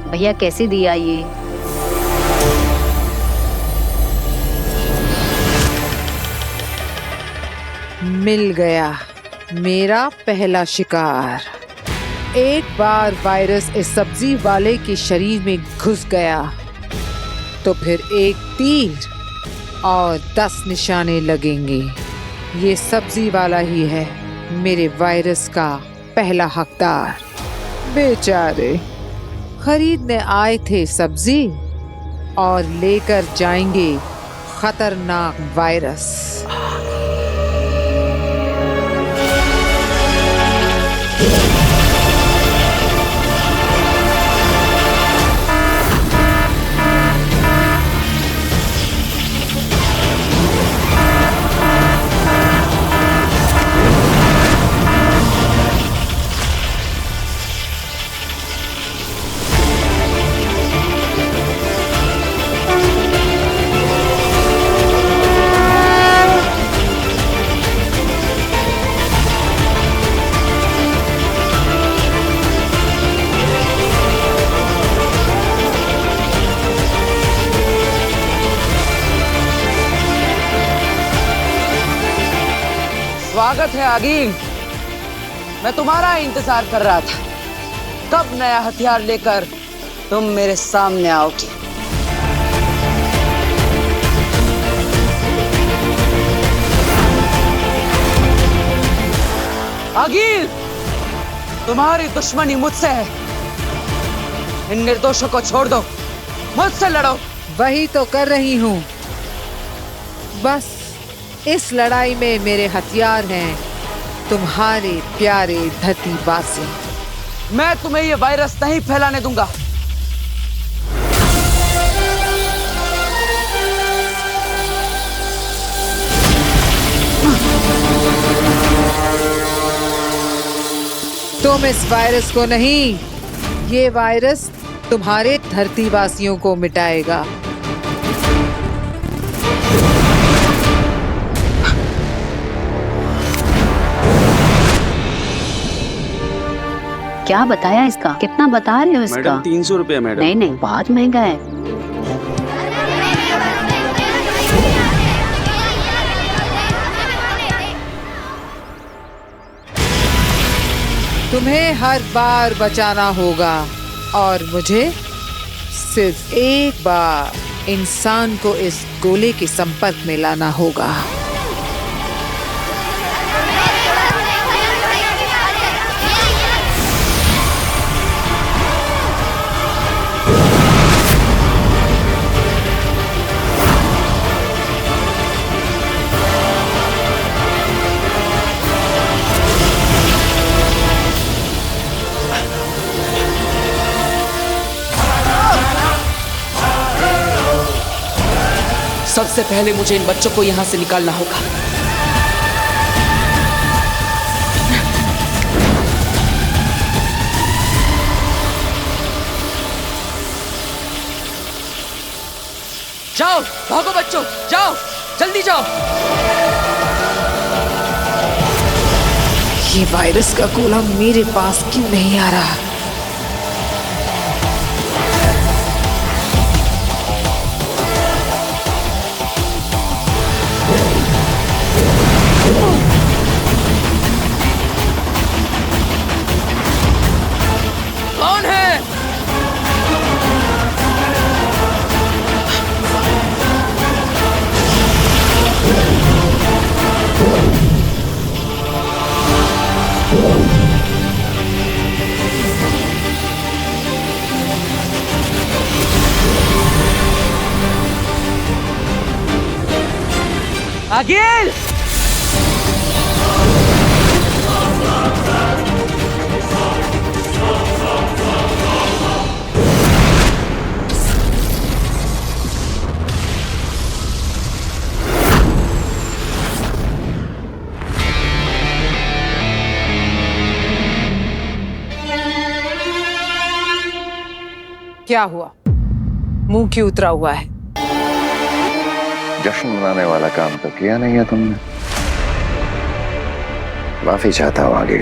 भैया कैसे दिया ये? मिल गया मेरा पहला शिकार। एक बार वायरस इस सब्जी वाले के शरीर में घुस गया तो फिर एक तीर और 10 निशाने लगेंगे। ये सब्जी वाला ही है मेरे वायरस का पहला हकदार। बेचारे खरीदने आए थे सब्जी और लेकर जाएंगे खतरनाक वायरस। स्वागत है आगिल। मैं तुम्हारा इंतजार कर रहा था। कब नया हथियार लेकर तुम मेरे सामने आओगी? आगिल, तुम्हारी दुश्मनी मुझसे है। इन निर्दोषों को छोड़ दो, मुझसे लड़ो। वही तो कर रही हूँ। बस इस लड़ाई में मेरे हथियार हैं तुम्हारे प्यारे धरतीवासी। मैं तुम्हें ये वायरस नहीं फैलाने दूंगा। तुम इस वायरस को नहीं, ये वायरस तुम्हारे धरतीवासियों को मिटाएगा। क्या बताया इसका? कितना बता रहे हो इसका? मैडम 300 रुपया मैडम। नहीं नहीं, बहुत महंगा है। तुम्हें हर बार बचाना होगा और मुझे सिर्फ एक बार इंसान को इस गोले के संपर्क में लाना होगा। सबसे पहले मुझे इन बच्चों को यहां से निकालना होगा। जाओ, भागो बच्चों, जाओ, जल्दी जाओ। ये वायरस का गोला मेरे पास क्यों नहीं आ रहा? कौन है? आगिल! क्या हुआ? मुंह क्यों उतरा हुआ है? जश्न मनाने वाला काम तो किया नहीं है तुमने। माफी चाहता हूं आगे,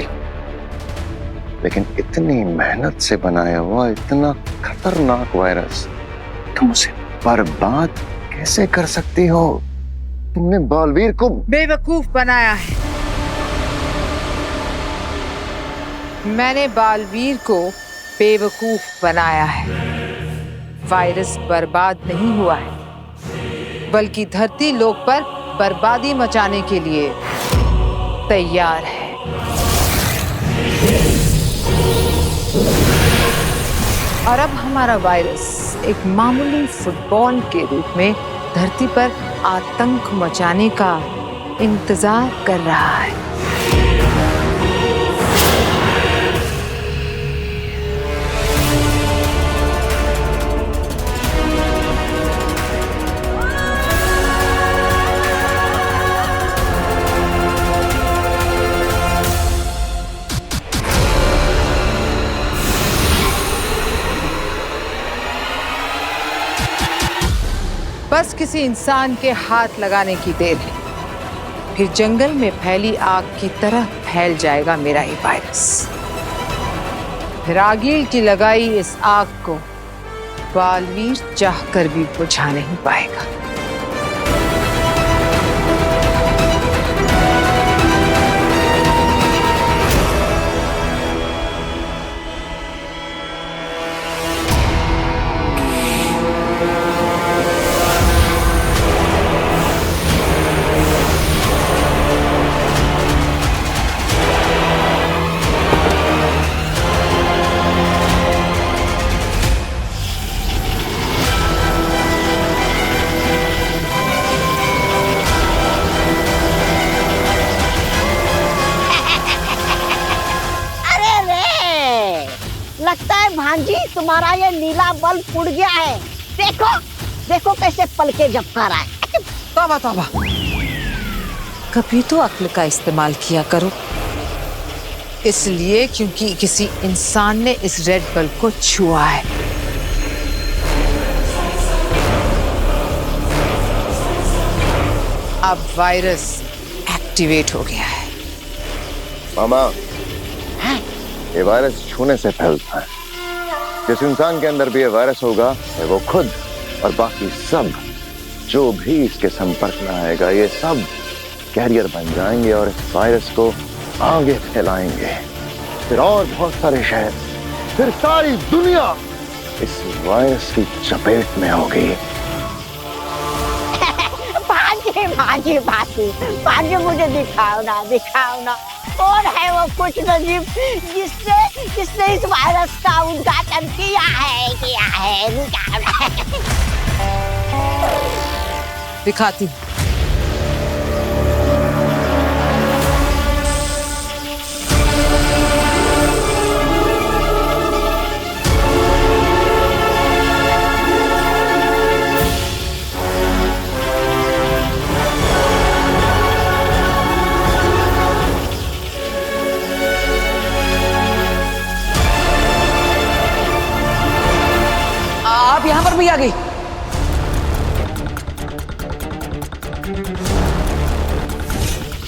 लेकिन इतनी मेहनत से बनाया हुआ इतना खतरनाक वायरस तुम उसे बर्बाद कैसे कर सकती हो? तुमने बालवीर को बेवकूफ बनाया है। मैंने बालवीर को बेवकूफ बनाया है। वायरस बर्बाद नहीं हुआ है, बल्कि धरती लोक पर बर्बादी मचाने के लिए तैयार है। और अब हमारा वायरस एक मामूली फुटबॉल के रूप में धरती पर आतंक मचाने का इंतजार कर रहा है। बस किसी इंसान के हाथ लगाने की देर है, फिर जंगल में फैली आग की तरह फैल जाएगा मेरा ये वायरस। फिर आगील की लगाई इस आग को बालवीर चाहकर भी बुझा नहीं पाएगा। लगता है भांजी तुम्हारा ये नीला बल्ब उड़ गया है। देखो देखो कैसे पलके झपका रहा है। तौबा तौबा, कभी तो अक्ल का इस्तेमाल किया करो। इसलिए क्योंकि किसी इंसान ने इस रेड बल्ब को छुआ है। अब वायरस एक्टिवेट हो गया है। मामा, ये वायरस छूने से फैलता है। जिस इंसान के अंदर भी ये वायरस होगा, वो खुद और बाकी सब जो भी इसके संपर्क में आएगा, ये सब कैरियर बन जाएंगे और इस वायरस को आगे फैलाएंगे। फिर और बहुत सारे शहर, फिर सारी दुनिया इस वायरस की चपेट में होगी। भांजी भांजी भांजी भांजी, मुझे दिखाओ ना। कौन है वो कुछ नजीब जिसने इस वायरस का उद्घाटन किया है? दिखाती हूं। आप यहाँ पर भी आ गई।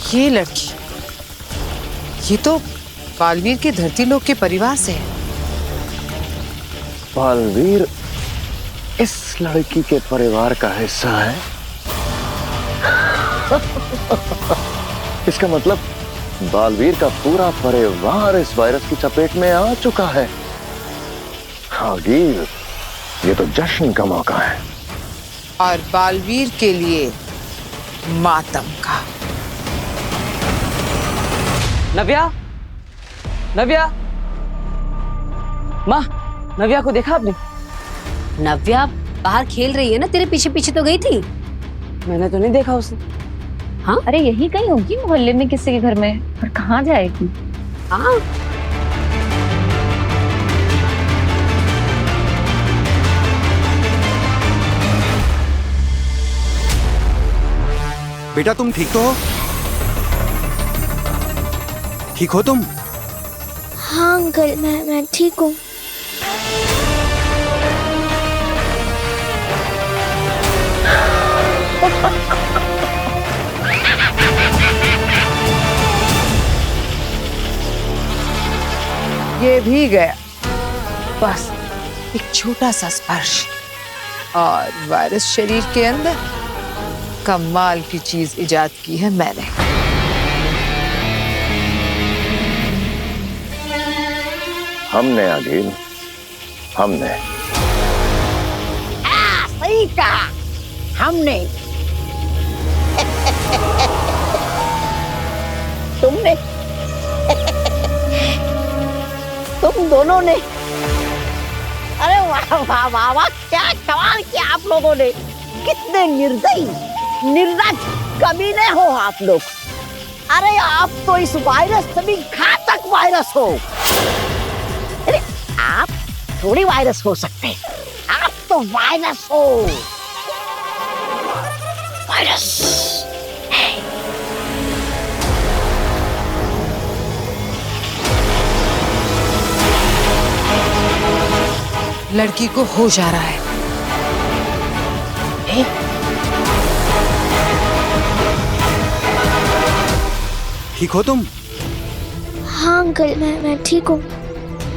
ये लड़की, ये तो बालवीर के धरती लोक के परिवार से है। बालवीर इस लड़की के परिवार का हिस्सा है। इसका मतलब बालवीर का पूरा परिवार इस वायरस की चपेट में आ चुका है। आगील, ये तो जश्न का मौका है। और बालवीर के लिए मातम का। नव्या, माँ, नव्या को देखा आपने? नव्या बाहर खेल रही है ना, तेरे पीछे पीछे तो गई थी। मैंने तो नहीं देखा उसे। हाँ, अरे यही कहीं होगी मोहल्ले में किसी के घर में, पर कहाँ जाएगी? हाँ। बेटा तुम ठीक तो हो? ठीक हो तुम? हाँ अंकल, मैं ठीक हूँ। ये भी गया। बस एक छोटा सा स्पर्श और वायरस शरीर के अंदर। कमाल की चीज इजाद की है मैंने। हमने आदिल, हमने। सही कहा, हमने। तुमने। तुम दोनों ने। अरे वाह वाह वाह वाह, क्या कमाल किया आप लोगों ने। कितने निर्दयी, निर्लज्ज कमीने हो आप लोग। अरे आप तो इस वायरस से भी घातक वायरस हो। अरे आप थोड़ी वायरस हो सकते, आप तो वायरस हो। वायरस। लड़की को होश आ रहा है। ठीक हो तुम? हाँ अंकल, मैं ठीक हूँ।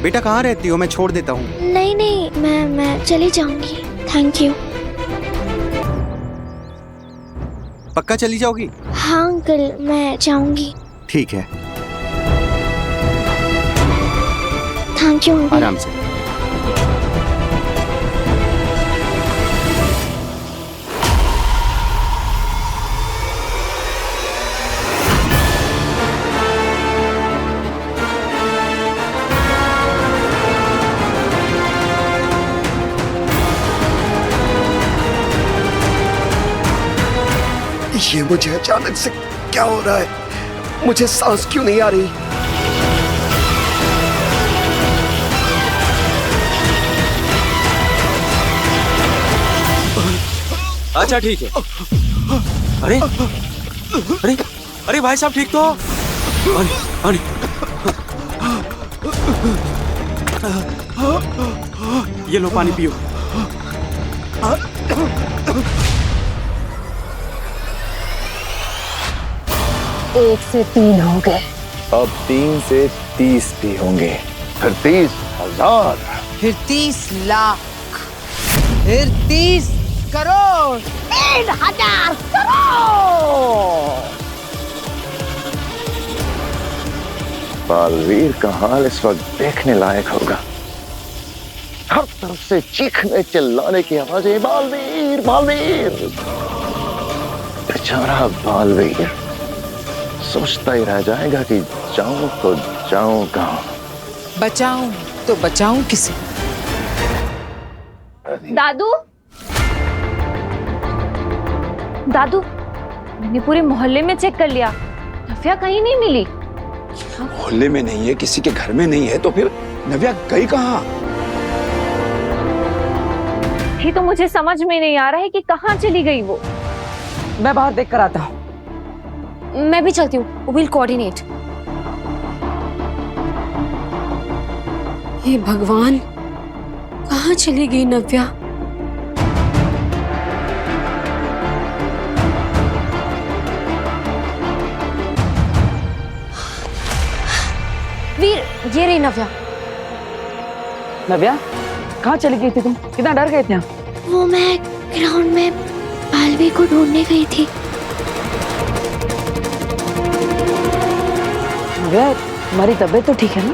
बेटा कहाँ रहती हो? मैं छोड़ देता हूँ। नहीं नहीं, मैं चली जाऊंगी। Thank you. पक्का चली जाओगी? हाँ अंकल, मैं जाऊंगी। ठीक है, थैंक यू अंकल। आराम से। ये मुझे अचानक से क्या हो रहा है? मुझे सांस क्यों नहीं आ रही? अच्छा ठीक है। अरे अरे अरे भाई साहब ठीक तो हो? अरे ये लो पानी पियो। 1 से 3 हो गए। अब 3 से 30 भी होंगे, फिर 30,000, फिर 30 लाख, फिर 30 करोड़। 3,000 करोड़। बालवीर का हाल इस वक्त देखने लायक होगा। हर तरफ से चीखने चिल्लाने की आवाजें, बालवीर बालवीर। बेचारा बालवीर सोचता ही रह जाएगा कि जाऊं तो जाऊं कहां। बचाऊं तो बचाऊं किसे? दादू, दादू, मैंने पूरे मोहल्ले में चेक कर लिया, नव्या कहीं नहीं मिली। मोहल्ले में नहीं है, किसी के घर में नहीं है, तो फिर नव्या गई कहाँ? ये तो मुझे समझ में नहीं आ रहा है कि कहाँ चली गई वो। मैं बाहर देख कर आता हूँ। मैं भी चलती हूँ। Will coordinate. हे भगवान, कहाँ चली गई नव्या? वीर, ये रही नव्या। नव्या, कहाँ चली गई थी तुम? कितना डर गए थे हम। वो मैं ग्राउंड में बालवीर को ढूंढने गई थी। नव्या, तुम्हारी तबीयत तो ठीक है ना?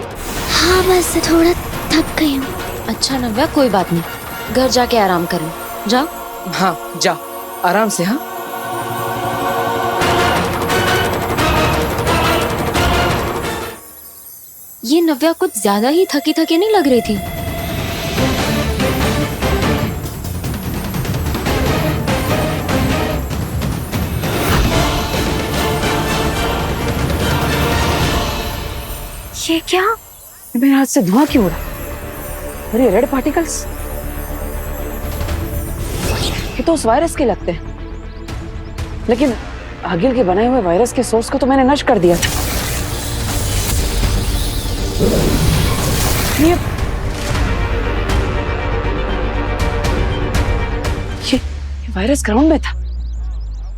हाँ, बस थोड़ा थक गई हूँ। अच्छा नव्या, कोई बात नहीं, घर जाके आराम करो। जाओ। हाँ जा, आराम से। हाँ ये नव्या कुछ ज्यादा ही थकी थकी नहीं लग रही थी। ये क्या? मेरे हाथ से धुआं क्यों उड़ा? अरे रेड पार्टिकल्स, ये तो उस वायरस के लगते हैं। लेकिन आगिल के बनाए हुए वायरस के सोर्स को तो मैंने नष्ट कर दिया था। ये वायरस ग्राउंड में था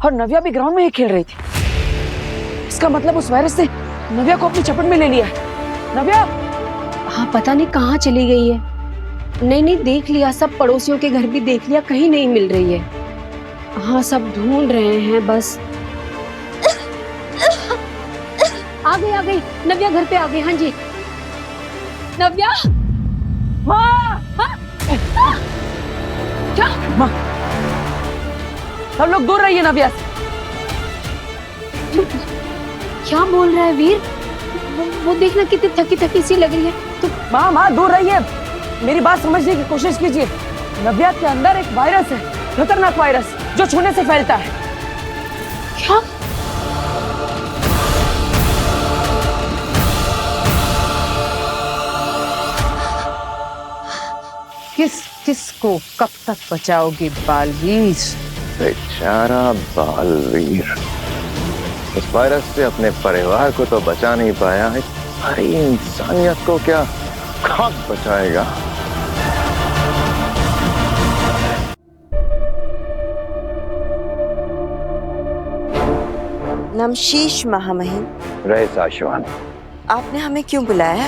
और नव्या भी ग्राउंड में ही खेल रही थी। इसका मतलब उस वायरस ने नव्या को अपनी चपेट में ले लिया है। नव्या! हाँ पता नहीं कहाँ चली गई है। नहीं नहीं, देख लिया, सब पड़ोसियों के घर भी देख लिया, कहीं नहीं मिल रही है। हाँ सब ढूंढ रहे हैं बस। आ गई नव्या घर पे आ गई। हाँ जी नव्या। माँ! क्या? माँ! सब लोग दूर रहिए नव्या से। क्या बोल रहा है वीर? वो देखना कितनी थकी थकी सी लग रही है। तो माँ दूर रहिए, मेरी बात समझने की कोशिश कीजिए। नव्या के अंदर एक वायरस है, खतरनाक वायरस जो छूने से फैलता है। क्या? किस को कब तक बचाओगे बालवीर? बेचारा बालवीर इस वायरस से अपने परिवार को तो बचा नहीं पाया है, सारी इंसानियत को क्या खाक बचाएगा। नमशीश महामहिम। रहे साशवान, आपने हमें क्यों बुलाया?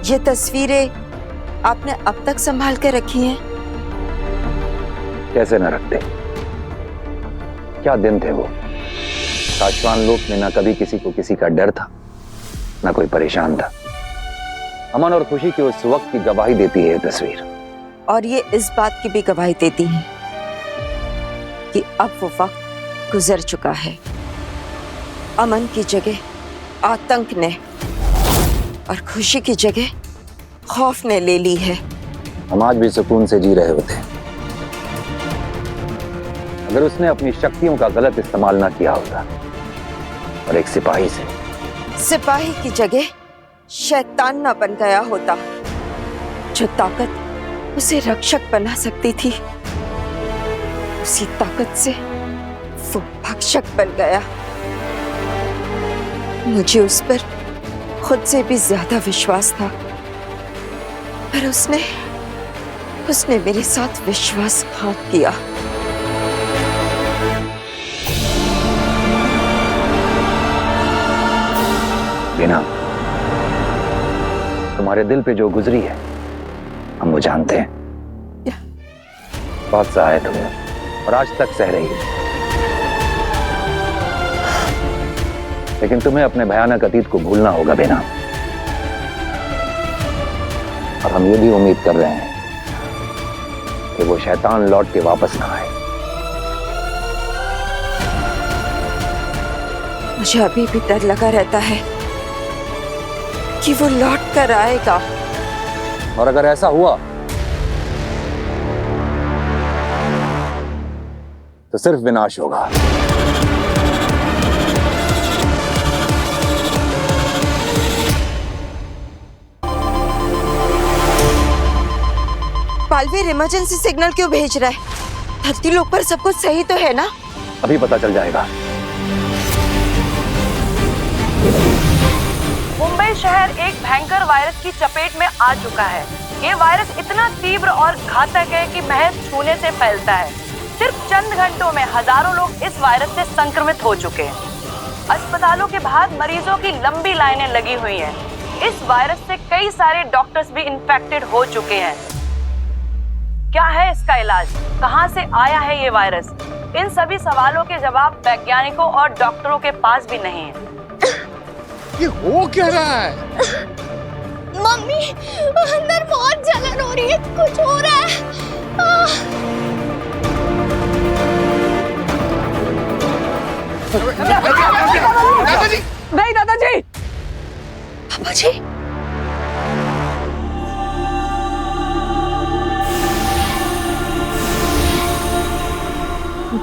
ये तस्वीरें आपने अब तक संभाल कर रखी हैं? कैसे न रखते, क्या दिन थे वो। साशवान लोक में ना कभी किसी को किसी का डर था, ना कोई परेशान था। अमन और खुशी की उस वक्त की गवाही देती है ये तस्वीर। और ये इस बात की भी गवाही देती है कि अब वो वक्त गुजर चुका है। अमन की जगह आतंक ने और खुशी की जगह खौफ ने ले ली है। हम आज भी सुकून से जी रहे होते अगर उसने अपनी शक्तियों का गलत इस्तेमाल ना किया होता। और एक सिपाही की जगह शैतान ना बन गया होता। जो ताकत उसे रक्षक बना सकती थी, उसी ताकत से वो भक्षक बन गया। मुझे उस पर खुद से भी ज्यादा विश्वास था, पर उसने मेरे साथ विश्वासघात किया। बिना तुम्हारे दिल पे जो गुजरी है हम वो जानते हैं। बहुत सा है तुम्हें और आज तक सह रही है, लेकिन तुम्हें अपने भयानक अतीत को भूलना होगा बेना। और हम ये भी उम्मीद कर रहे हैं कि वो शैतान लौट के वापस ना आए। मुझे अभी भी डर लगा रहता है कि वो लौट कर आएगा। और अगर ऐसा हुआ तो सिर्फ विनाश होगा। बालवीर इमरजेंसी सिग्नल क्यों भेज रहा है? धरती लोक पर सब कुछ सही तो है ना? अभी पता चल जाएगा। मुंबई शहर एक भयंकर वायरस की चपेट में आ चुका है। ये वायरस इतना तीव्र और घातक है कि महज छूने से फैलता है। सिर्फ चंद घंटों में हजारों लोग इस वायरस से संक्रमित हो चुके हैं। अस्पतालों के बाहर मरीजों की लंबी लाइनें लगी हुई हैं। इस वायरस से कई सारे डॉक्टर्स भी इन्फेक्टेड हो चुके हैं। क्या है इसका इलाज? कहां से आया है ये वायरस? इन सभी सवालों के जवाब वैज्ञानिकों और डॉक्टरों के पास भी नहीं है। ये हो क्या रहा है? मम्मी, अंदर बहुत जलन हो रही है, कुछ हो रहा है। दादाजी! नहीं दादाजी! पापा जी!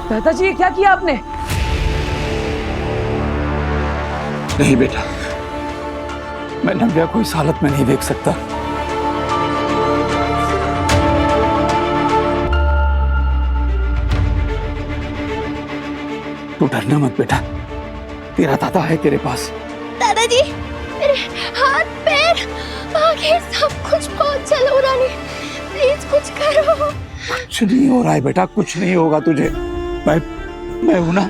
दादाजी ये क्या किया आपने? नहीं बेटा, मैं नव्या को इस हालत में नहीं देख सकता। तू डरना मत बेटा, तेरा दादा है तेरे पास। दादाजी, मेरे हाथ पैर आगे प्लीज सब कुछ बहुत चलो रानी, प्लीज कुछ करो। कुछ नहीं हो रहा है बेटा, कुछ नहीं होगा तुझे। मैं हूं ना,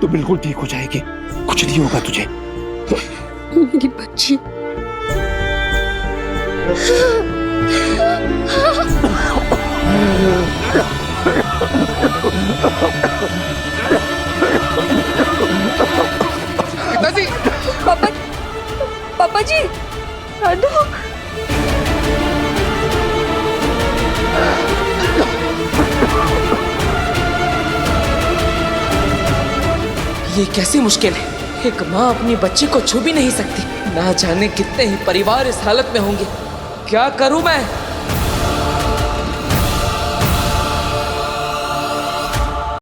तो बिल्कुल ठीक हो जाएगी, कुछ नहीं होगा तुझे। मेरी बच्ची। पिताजी, पापा जी, दादू। ये कैसी मुश्किल है? एक माँ अपनी बच्ची को छू भी नहीं सकती। ना जाने कितने ही परिवार इस हालत में होंगे। क्या करूं मैं?